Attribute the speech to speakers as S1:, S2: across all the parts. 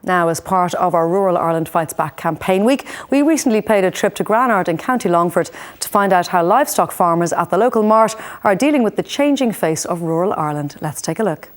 S1: Now, as part of our Rural Ireland Fights Back campaign week, we recently paid a trip to Granard in County Longford to find out how livestock farmers at the local mart are dealing with the changing face of rural Ireland. Let's take a look.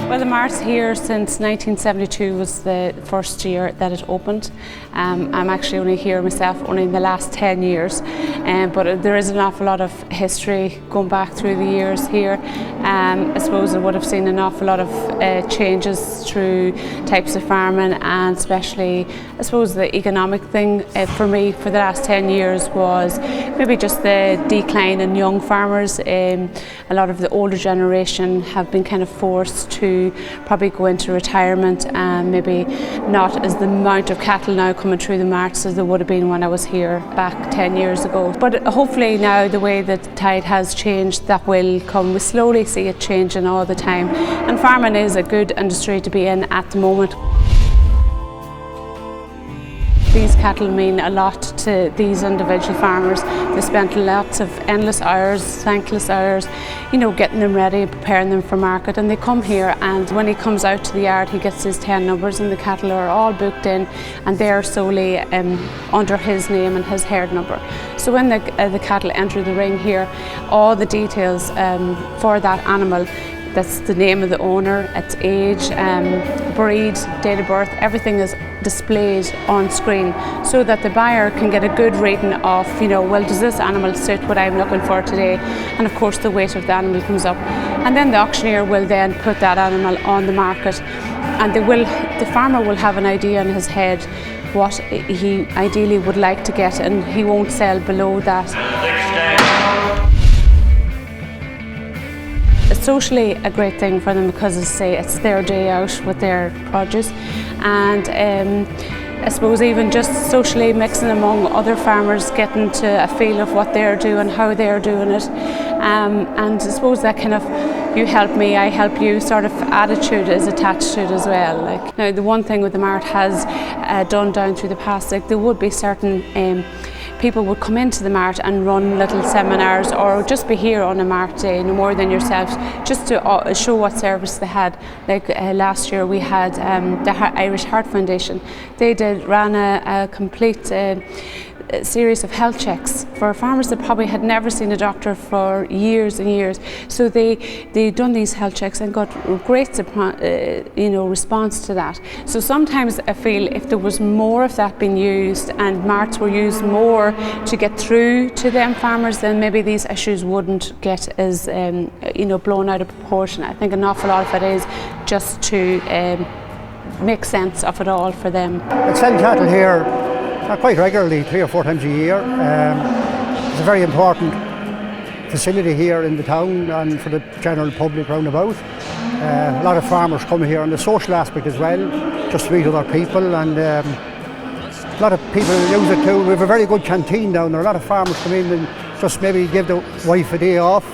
S2: Well, the Marts here since 1972 was the first year that it opened. I'm actually only here myself only in the last 10 years, but there is an awful lot of history going back through the years here. I suppose I would have seen an awful lot of changes through types of farming, and especially I suppose the economic thing for me for the last 10 years was maybe just the decline in young farmers. A lot of the older generation have been kind of forced to probably go into retirement, and maybe not as the amount of cattle now coming through the marts as there would have been when I was here back 10 years ago. But hopefully now the way that the tide has changed, that will come. We slowly see it changing all the time, and farming is a good industry to be in at the moment. These cattle mean a lot to these individual farmers. They spent lots of endless hours, thankless hours, getting them ready, preparing them for market, and they come here, and when he comes out to the yard he gets his 10 numbers, and the cattle are all booked in, and they're solely under his name and his herd number. So when the cattle enter the ring here, all the details for that animal, that's the name of the owner, its age, breed, date of birth, everything is displayed on screen so that the buyer can get a good reading of, well, does this animal suit what I'm looking for today? And of course the weight of the animal comes up. And then the auctioneer will then put that animal on the market, and the farmer will have an idea in his head what he ideally would like to get, and he won't sell below that. It's socially a great thing for them because, as I say, it's their day out with their produce, and I suppose even just socially mixing among other farmers, getting to a feel of what they're doing, how they're doing it, and I suppose that kind of you help me, I help you sort of attitude is attached to it as well. Now, the one thing with the Mart has done down through the past, there would be certain people would come into the Mart and run little seminars, or just be here on a Mart day, no more than yourself, just to show what service they had. Last year we had the Irish Heart Foundation. They ran a complete series of health checks for farmers that probably had never seen a doctor for years and years. So they done these health checks and got great response to that. So sometimes I feel if there was more of that being used, and marts were used more to get through to them farmers, then maybe these issues wouldn't get as blown out of proportion. I think an awful lot of it is just to make sense of it all for them.
S3: I sell cattle here quite regularly, 3 or 4 times a year. It's a very important facility here in the town and for the general public round about. A lot of farmers come here on the social aspect as well, just to meet other people, and a lot of people use it too. We have a very good canteen down there. A lot of farmers come in and just maybe give the wife a day off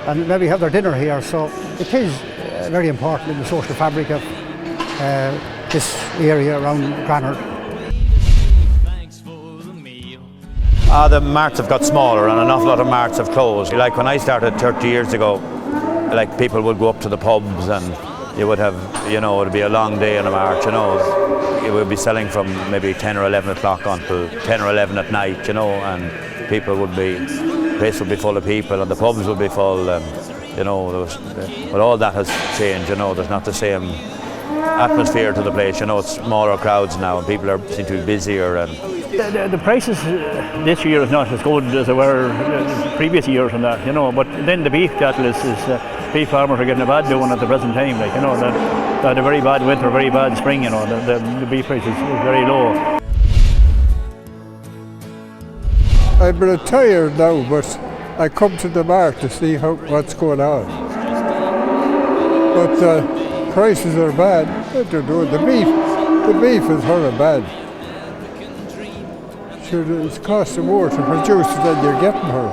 S3: and maybe have their dinner here. So it is very important in the social fabric of this area around Granard.
S4: The marts have got smaller, and an awful lot of marts have closed. Like when I started 30 years ago, people would go up to the pubs, and you would have, it would be a long day in a mart, You would be selling from maybe 10 or 11 o'clock until 10 or 11 at night, and the place would be full of people, and the pubs would be full, but all that has changed, There's not the same atmosphere to the place, It's smaller crowds now, and people seem to be busier. And
S5: the prices this year is not as good as they were previous years and that, but then the beef cattle is beef farmers are getting a bad doing at the present time, they had a very bad winter, very bad spring, the beef price is very low.
S6: I'm retired now, but I come to the Mart to see what's going on. But prices are bad. What they're doing, the beef is very bad. Sure, it's costing more to produce than you're getting her.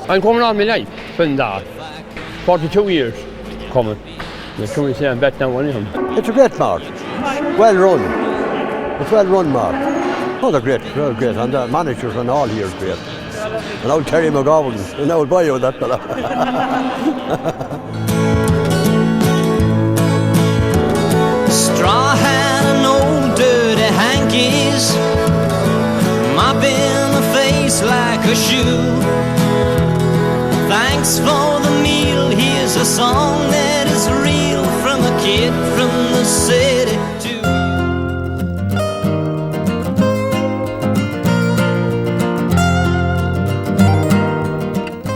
S7: I'm coming on my life from that. 42 years coming. Can we say I'm better than one of them?
S8: It's a great mart. Well run. It's well run mart. Oh, they're great, and the managers and all here is great. And old Terry McGowan, and old boy that fella.
S9: Straw hat and old dirty hankies, mopping the face like a shoe. Thanks for the meal, here's a song that is real from a kid from the city.